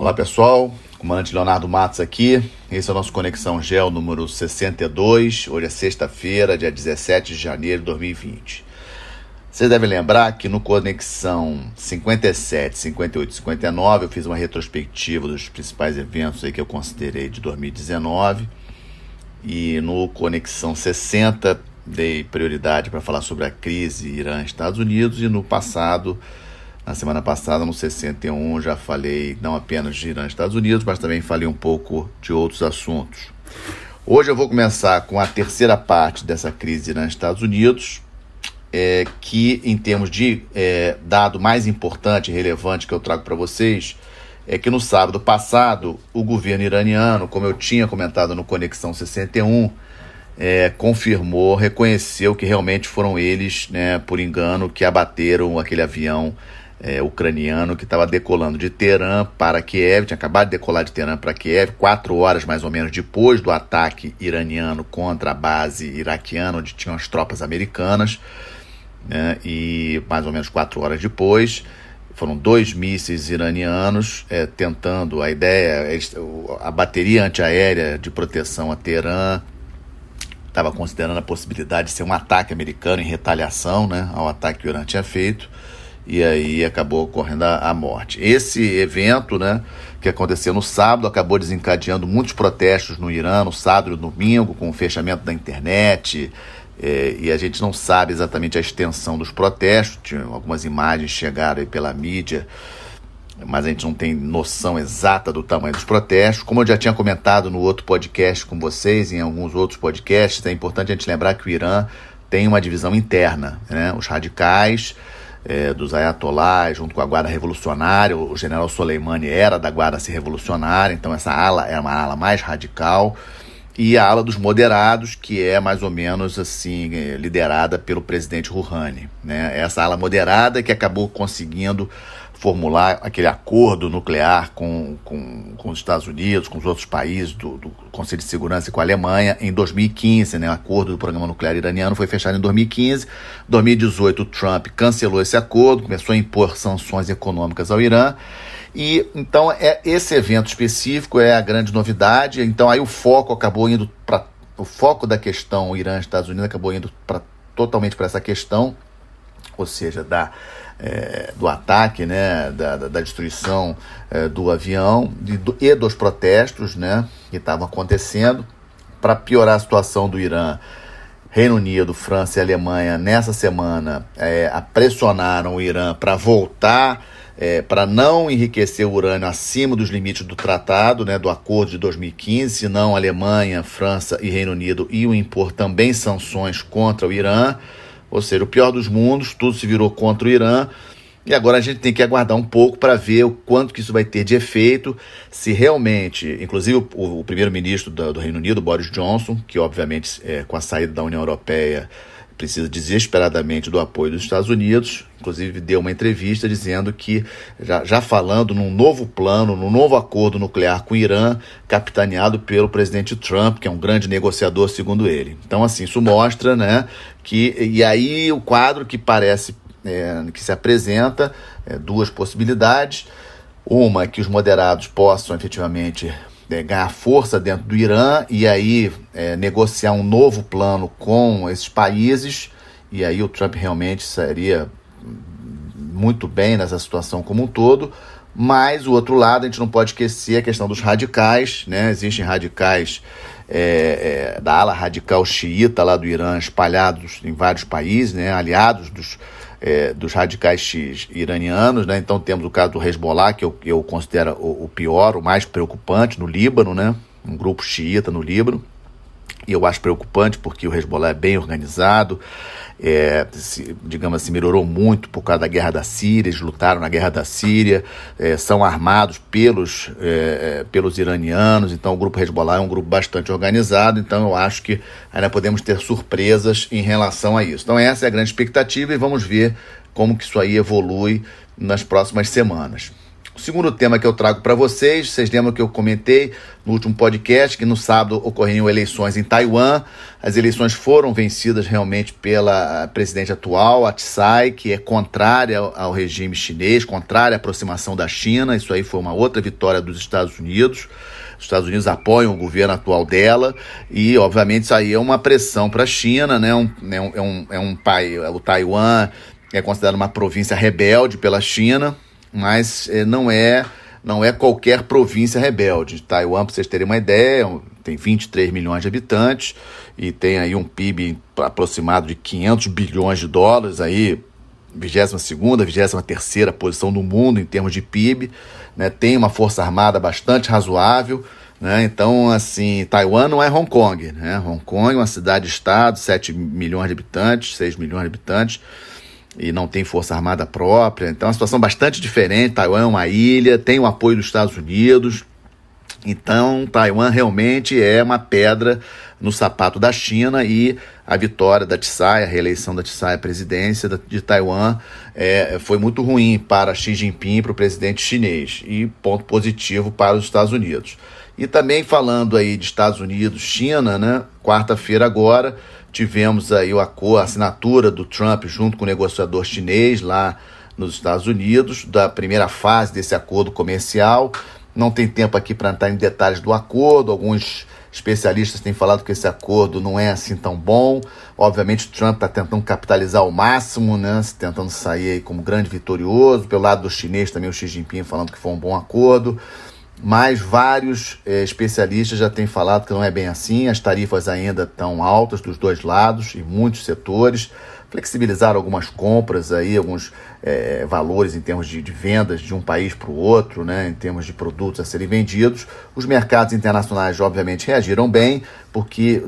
Olá pessoal, comandante Leonardo Matos aqui, esse é o nosso Conexão Geo número 62, hoje é sexta-feira, dia 17 de janeiro de 2020. Vocês devem lembrar que no Conexão 57, 58 e 59 eu fiz uma retrospectiva dos principais eventos aí que eu considerei de 2019 e no Conexão 60 dei prioridade para falar sobre a crise Irã-Estados Unidos e na semana passada, no 61, já falei não apenas de Irã e Estados Unidos, mas também falei um pouco de outros assuntos. Hoje eu vou começar com a terceira parte dessa crise Irã e Estados Unidos, que em termos de dado mais importante e relevante que eu trago para vocês, é que no sábado passado, o governo iraniano, como eu tinha comentado no Conexão 61, confirmou, reconheceu que realmente foram eles, por engano, que abateram aquele avião ucraniano que estava decolando de Teherã para Kiev, tinha acabado de decolar de Teherã para Kiev, 4 horas mais ou menos depois do ataque iraniano contra a base iraquiana, onde tinham as tropas americanas, e mais ou menos 4 horas depois, foram 2 mísseis iranianos tentando, a bateria antiaérea de proteção a Teherã estava considerando a possibilidade de ser um ataque americano em retaliação, ao ataque que o Irã tinha feito, e aí acabou ocorrendo a morte. Esse evento, que aconteceu no sábado, acabou desencadeando muitos protestos no Irã, no sábado e no domingo, com o fechamento da internet, e a gente não sabe exatamente a extensão dos protestos. Algumas imagens chegaram aí pela mídia, mas a gente não tem noção exata do tamanho dos protestos. Como eu já tinha comentado no outro podcast com vocês, em alguns outros podcasts, é importante a gente lembrar que o Irã tem uma divisão interna, os radicais dos ayatolás, junto com a Guarda Revolucionária. O general Soleimani era da Guarda Revolucionária, então essa ala é uma ala mais radical, e a ala dos moderados, que é mais ou menos assim, liderada pelo presidente Rouhani, Essa ala moderada que acabou conseguindo formular aquele acordo nuclear com os Estados Unidos, com os outros países do Conselho de Segurança e com a Alemanha em 2015, O acordo do programa nuclear iraniano foi fechado em 2015. Em 2018, o Trump cancelou esse acordo, começou a impor sanções econômicas ao Irã. E então esse evento específico é a grande novidade. Então aí o foco da questão Irã e Estados Unidos acabou indo totalmente para essa questão, ou seja, do ataque, da destruição do avião e dos protestos, que estavam acontecendo. Para piorar a situação do Irã, Reino Unido, França e Alemanha, nessa semana, pressionaram o Irã para voltar, para não enriquecer o urânio acima dos limites do tratado, do acordo de 2015, senão Alemanha, França e Reino Unido iam impor também sanções contra o Irã. Ou seja, o pior dos mundos, tudo se virou contra o Irã, e agora a gente tem que aguardar um pouco para ver o quanto que isso vai ter de efeito, se realmente, inclusive o primeiro-ministro do Reino Unido, Boris Johnson, que obviamente com a saída da União Europeia precisa desesperadamente do apoio dos Estados Unidos, inclusive deu uma entrevista dizendo que, já falando num novo plano, num novo acordo nuclear com o Irã, capitaneado pelo presidente Trump, que é um grande negociador, segundo ele. Então, assim, isso mostra, e aí o quadro que parece, que se apresenta, duas possibilidades. Uma é que os moderados possam efetivamente ganhar força dentro do Irã e aí negociar um novo plano com esses países, e aí o Trump realmente seria muito bem nessa situação como um todo. Mas o outro lado, a gente não pode esquecer a questão dos radicais, Existem radicais da ala radical xiita lá do Irã espalhados em vários países, aliados dos radicais iranianos, Então temos o caso do Hezbollah, que eu considero o pior, o mais preocupante, no Líbano, um grupo xiita no Líbano. E eu acho preocupante porque o Hezbollah é bem organizado, digamos assim, melhorou muito por causa da guerra da Síria, eles lutaram na guerra da Síria, são armados pelos iranianos, então o grupo Hezbollah é um grupo bastante organizado, então eu acho que ainda podemos ter surpresas em relação a isso. Então essa é a grande expectativa e vamos ver como que isso aí evolui nas próximas semanas. O segundo tema que eu trago para vocês lembram que eu comentei no último podcast que no sábado ocorreriam eleições em Taiwan. As eleições foram vencidas realmente pela presidente atual, a Tsai, que é contrária ao regime chinês, contrária à aproximação da China. Isso aí foi uma outra vitória dos Estados Unidos. Os Estados Unidos apoiam o governo atual dela e, obviamente, isso aí é uma pressão para a China, né? O Taiwan é considerado uma província rebelde pela China, mas não é qualquer província rebelde. Taiwan, para vocês terem uma ideia, tem 23 milhões de habitantes e tem aí um PIB aproximado de 500 bilhões de dólares, aí 22ª, 23ª posição no mundo em termos de PIB, né? Tem uma força armada bastante razoável, né? Então, assim, Taiwan não é Hong Kong, né? Hong Kong é uma cidade-estado, 7 milhões de habitantes, 6 milhões de habitantes, e não tem força armada própria. Então é uma situação bastante diferente. Taiwan é uma ilha, tem o apoio dos Estados Unidos. Então Taiwan realmente é uma pedra no sapato da China, e a vitória da Tsai, a reeleição da Tsai à presidência de Taiwan foi muito ruim para Xi Jinping, para o presidente chinês, e ponto positivo para os Estados Unidos. E também falando aí de Estados Unidos, China, né? Quarta-feira agora tivemos aí a assinatura do Trump junto com o negociador chinês lá nos Estados Unidos, da primeira fase desse acordo comercial. Não tem tempo aqui para entrar em detalhes do acordo. Alguns especialistas têm falado que esse acordo não é assim tão bom. Obviamente o Trump está tentando capitalizar ao máximo, né? Tentando sair aí como grande vitorioso. Pelo lado do chinês também, o Xi Jinping falando que foi um bom acordo. Mas vários especialistas já têm falado que não é bem assim. As tarifas ainda estão altas dos dois lados, em muitos setores. Flexibilizaram algumas compras, aí, alguns valores em termos de vendas de um país para o outro, né, em termos de produtos a serem vendidos. Os mercados internacionais, obviamente, reagiram bem, porque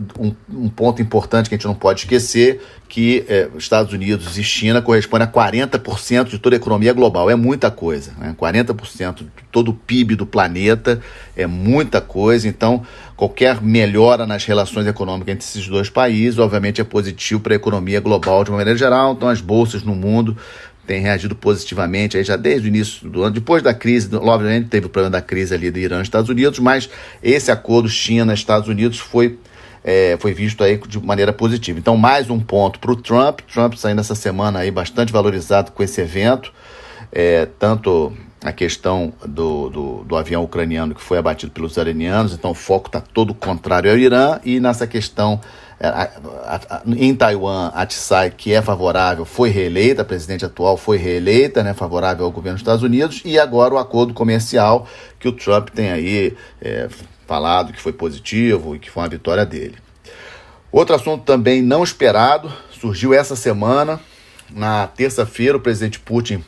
um ponto importante que a gente não pode esquecer, que Estados Unidos e China correspondem a 40% de toda a economia global. É muita coisa, né? 40% de todo o PIB do planeta é muita coisa. Então, qualquer melhora nas relações econômicas entre esses dois países, obviamente, é positivo para a economia global de uma maneira geral. Então, as bolsas no mundo têm reagido positivamente aí já desde o início do ano. Depois da crise, obviamente, teve o problema da crise ali do Irã e Estados Unidos, mas esse acordo China-Estados Unidos foi visto aí de maneira positiva. Então, mais um ponto para o Trump. Trump saindo essa semana aí bastante valorizado com esse evento, tanto a questão do avião ucraniano que foi abatido pelos iranianos, então o foco está todo contrário ao Irã, e nessa questão em Taiwan, a Tsai, que é favorável, foi reeleita, a presidente atual foi reeleita, né, favorável ao governo dos Estados Unidos, e agora o acordo comercial que o Trump tem aí falado que foi positivo e que foi uma vitória dele. Outro assunto também não esperado, surgiu essa semana. Na terça-feira, o presidente Putin,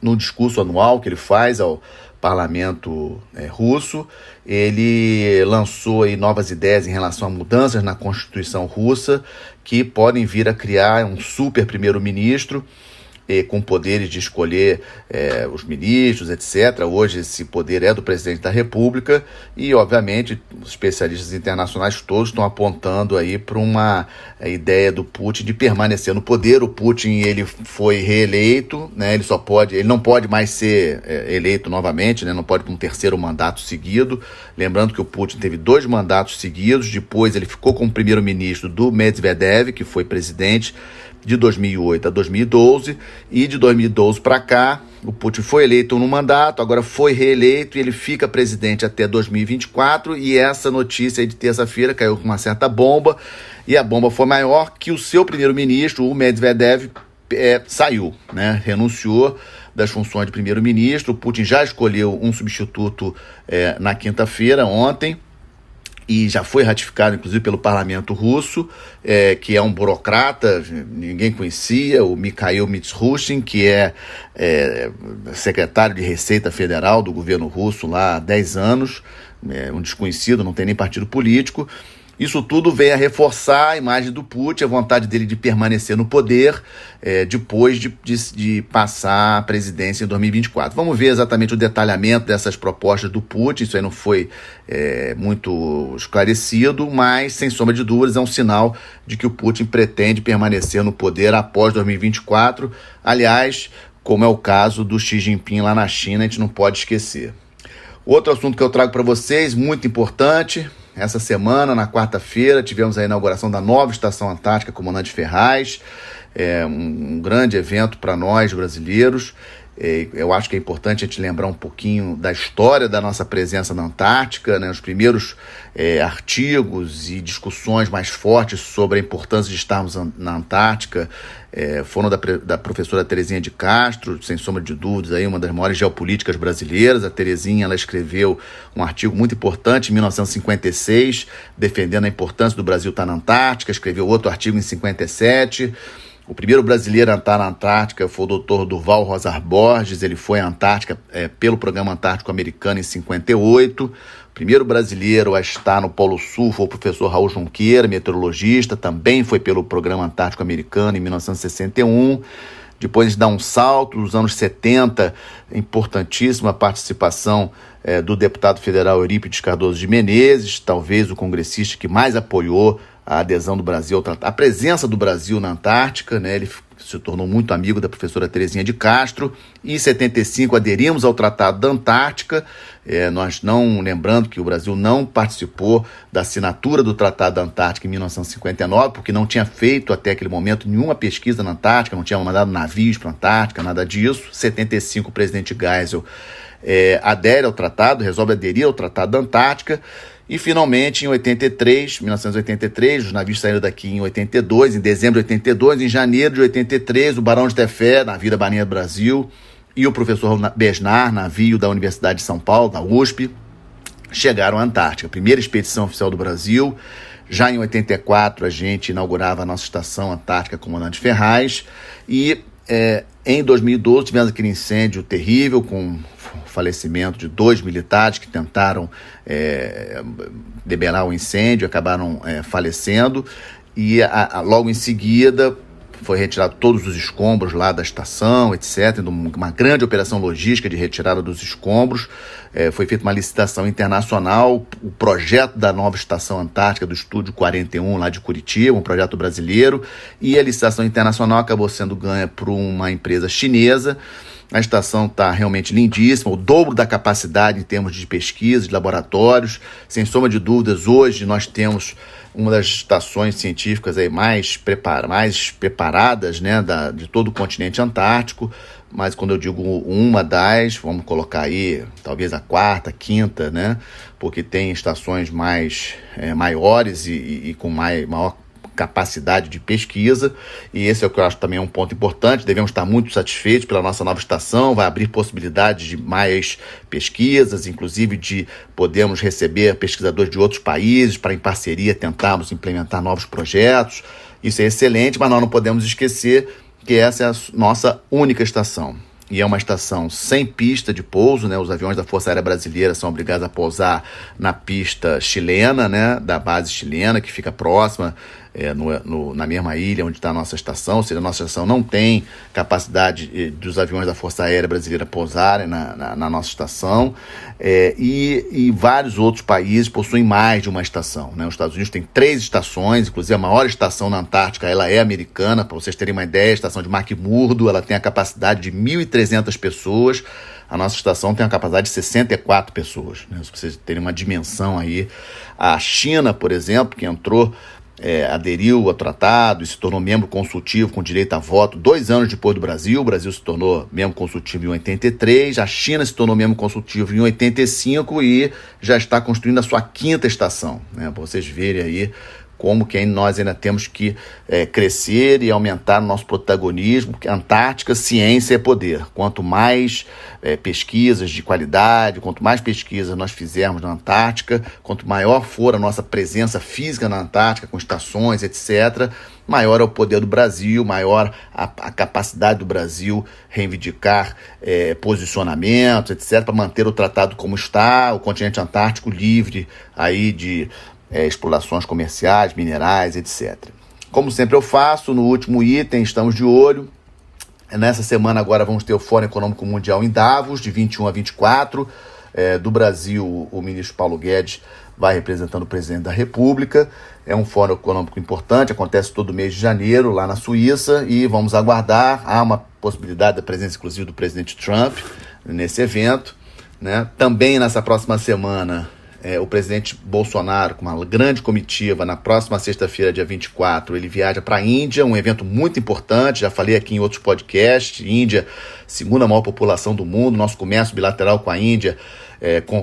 no discurso anual que ele faz ao parlamento russo, ele lançou aí novas ideias em relação a mudanças na Constituição russa que podem vir a criar um super primeiro-ministro com poderes de escolher os ministros, etc. Hoje esse poder é do presidente da República e, obviamente, os especialistas internacionais todos estão apontando aí para uma ideia do Putin de permanecer no poder. O Putin, ele foi reeleito, né? Ele não pode mais ser eleito novamente, né? Não pode ter um terceiro mandato seguido. Lembrando que o Putin teve 2 mandatos seguidos, depois ele ficou como primeiro-ministro do Medvedev, que foi presidente de 2008 a 2012, e de 2012 para cá, o Putin foi eleito no mandato, agora foi reeleito e ele fica presidente até 2024, e essa notícia aí de terça-feira caiu com uma certa bomba, e a bomba foi maior que o seu primeiro-ministro, o Medvedev, saiu, né? Renunciou das funções de primeiro-ministro. O Putin já escolheu um substituto na quinta-feira, ontem, e já foi ratificado, inclusive, pelo parlamento russo, que é um burocrata, ninguém conhecia, o Mikhail Mishustin, que é secretário de Receita Federal do governo russo lá há 10 anos, um desconhecido, não tem nem partido político. Isso tudo vem a reforçar a imagem do Putin, a vontade dele de permanecer no poder depois de passar a presidência em 2024. Vamos ver exatamente o detalhamento dessas propostas do Putin. Isso aí não foi muito esclarecido, mas, sem sombra de dúvidas, é um sinal de que o Putin pretende permanecer no poder após 2024. Aliás, como é o caso do Xi Jinping lá na China, a gente não pode esquecer. Outro assunto que eu trago para vocês, muito importante, essa semana, na quarta-feira, tivemos a inauguração da nova Estação Antártica Comandante Ferraz, um grande evento para nós brasileiros. Eu acho que é importante a gente lembrar um pouquinho da história da nossa presença na Antártica, né? Os primeiros artigos e discussões mais fortes sobre a importância de estarmos na Antártica foram da professora Terezinha de Castro, sem sombra de dúvidas, aí, uma das maiores geopolíticas brasileiras. A Terezinha, ela escreveu um artigo muito importante em 1956, defendendo a importância do Brasil estar na Antártica, escreveu outro artigo em 57. O primeiro brasileiro a estar na Antártica foi o Dr. Durval Rosar Borges. Ele foi à Antártica pelo Programa Antártico Americano em 58. O primeiro brasileiro a estar no Polo Sul foi o professor Raul Junqueira, meteorologista, também foi pelo Programa Antártico Americano em 1961. Depois a gente dá um salto, nos anos 70, importantíssima participação do deputado federal Eurípides Cardoso de Menezes, talvez o congressista que mais apoiou a adesão do Brasil, a presença do Brasil na Antártica, né? Ele se tornou muito amigo da professora Terezinha de Castro. Em 75 aderimos ao Tratado da Antártica, nós não, lembrando que o Brasil não participou da assinatura do Tratado da Antártica em 1959, porque não tinha feito até aquele momento nenhuma pesquisa na Antártica, não tinha mandado navios para a Antártica, nada disso. Em 75 o presidente Geisel adere ao tratado, resolve aderir ao Tratado da Antártica. E, finalmente, em 1983, os navios saíram daqui em 82, em dezembro de 82, em janeiro de 83, o Barão de Tefé, navio da Marinha do Brasil, e o professor Besnar, navio da Universidade de São Paulo, da USP, chegaram à Antártica. Primeira expedição oficial do Brasil. Já em 84, a gente inaugurava a nossa Estação Antártica Comandante Ferraz, e em 2012 tivemos aquele incêndio terrível com o falecimento de 2 militares que tentaram debelar o incêndio, acabaram falecendo, e logo em seguida foi retirado todos os escombros lá da estação, etc., uma grande operação logística de retirada dos escombros. Foi feita uma licitação internacional, o projeto da nova Estação Antártica do Estúdio 41, lá de Curitiba, um projeto brasileiro, e a licitação internacional acabou sendo ganha por uma empresa chinesa. A estação está realmente lindíssima, o dobro da capacidade em termos de pesquisa, de laboratórios. Sem sombra de dúvidas, hoje nós temos uma das estações científicas aí mais preparadas, né, de todo o continente antártico. Mas quando eu digo uma das, vamos colocar aí talvez a quarta, quinta, né, porque tem estações maiores e com maior capacidade de pesquisa, e esse é o que eu acho também um ponto importante. Devemos estar muito satisfeitos pela nossa nova estação, vai abrir possibilidades de mais pesquisas, inclusive de podermos receber pesquisadores de outros países para, em parceria, tentarmos implementar novos projetos. Isso é excelente, mas nós não podemos esquecer que essa é a nossa única estação. E é uma estação sem pista de pouso, né? Os aviões da Força Aérea Brasileira são obrigados a pousar na pista chilena, né? Da base chilena, que fica próxima, na mesma ilha onde está a nossa estação. Ou seja, a nossa estação não tem capacidade dos aviões da Força Aérea Brasileira pousarem na nossa estação. E vários outros países possuem mais de uma estação, né? Os Estados Unidos tem 3 estações, inclusive a maior estação na Antártica, ela é americana. Para vocês terem uma ideia, a estação de McMurdo, ela tem a capacidade de 1.300 pessoas. A nossa estação tem uma capacidade de 64 pessoas, né? Se vocês terem uma dimensão aí. A China, por exemplo, que aderiu ao tratado e se tornou membro consultivo com direito a voto 2 anos depois do Brasil. O Brasil se tornou membro consultivo em 83, a China se tornou membro consultivo em 85 e já está construindo a sua 5ª estação, né? Para vocês verem aí como que nós ainda temos que crescer e aumentar o nosso protagonismo, porque a Antártica, ciência é poder. Quanto mais pesquisas de qualidade, quanto mais pesquisas nós fizermos na Antártica, quanto maior for a nossa presença física na Antártica, com estações, etc., maior é o poder do Brasil, maior a capacidade do Brasil reivindicar posicionamentos, etc., para manter o tratado como está, o continente antártico livre aí de explorações comerciais, minerais, etc. Como sempre eu faço, no último item, estamos de olho. Nessa semana agora vamos ter o Fórum Econômico Mundial em Davos, de 21 a 24. Do Brasil, o ministro Paulo Guedes vai representando o presidente da República. É um fórum econômico importante, acontece todo mês de janeiro, lá na Suíça, e vamos aguardar. Há uma possibilidade da presença, inclusive, do presidente Trump nesse evento, né? Também nessa próxima semana, o presidente Bolsonaro, com uma grande comitiva, na próxima sexta-feira, dia 24, ele viaja para a Índia, um evento muito importante, já falei aqui em outros podcasts. Índia, segunda maior população do mundo, nosso comércio bilateral com a Índia,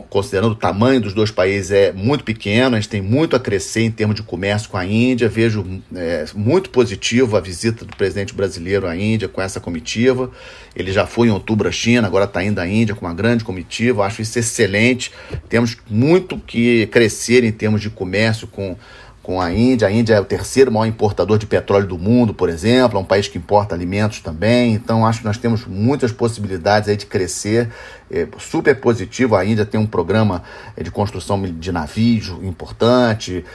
considerando o tamanho dos dois países, é muito pequeno, a gente tem muito a crescer em termos de comércio com a Índia. Vejo muito positivo a visita do presidente brasileiro à Índia com essa comitiva. Ele já foi em outubro à China, agora está indo à Índia com uma grande comitiva. Acho isso excelente. Temos muito que crescer em termos de comércio com a Índia. A Índia é o terceiro maior importador de petróleo do mundo, por exemplo, é um país que importa alimentos também. Então acho que nós temos muitas possibilidades aí de crescer. Super positivo. A Índia tem um programa de construção de navios importante.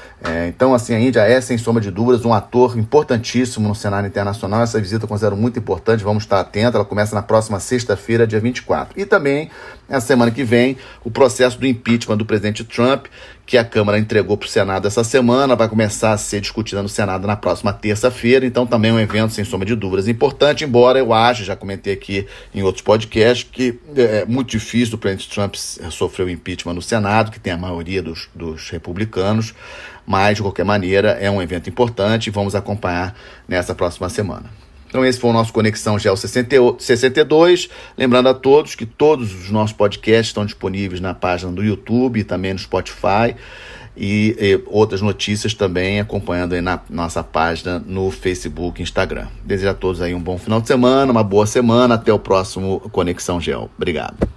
Então, assim, a Índia é, sem sombra de dúvidas, um ator importantíssimo no cenário internacional. Essa visita eu considero muito importante, vamos estar atentos. Ela começa na próxima sexta-feira, dia 24. E também, na semana que vem, o processo do impeachment do presidente Trump, que a Câmara entregou para o Senado essa semana, vai começar a ser discutida no Senado na próxima terça-feira. Então, também é um evento, sem sombra de dúvidas, importante, embora eu ache, já comentei aqui em outros podcasts, que é muito difícil o presidente Trump sofrer o impeachment no Senado, que tem a maioria dos republicanos, mas, de qualquer maneira, é um evento importante e vamos acompanhar nessa próxima semana. Então esse foi o nosso Conexão Geo 62. Lembrando a todos que todos os nossos podcasts estão disponíveis na página do YouTube e também no Spotify, e outras notícias também acompanhando aí na nossa página no Facebook e Instagram. Desejo a todos aí um bom final de semana, uma boa semana. Até o próximo Conexão Geo. Obrigado.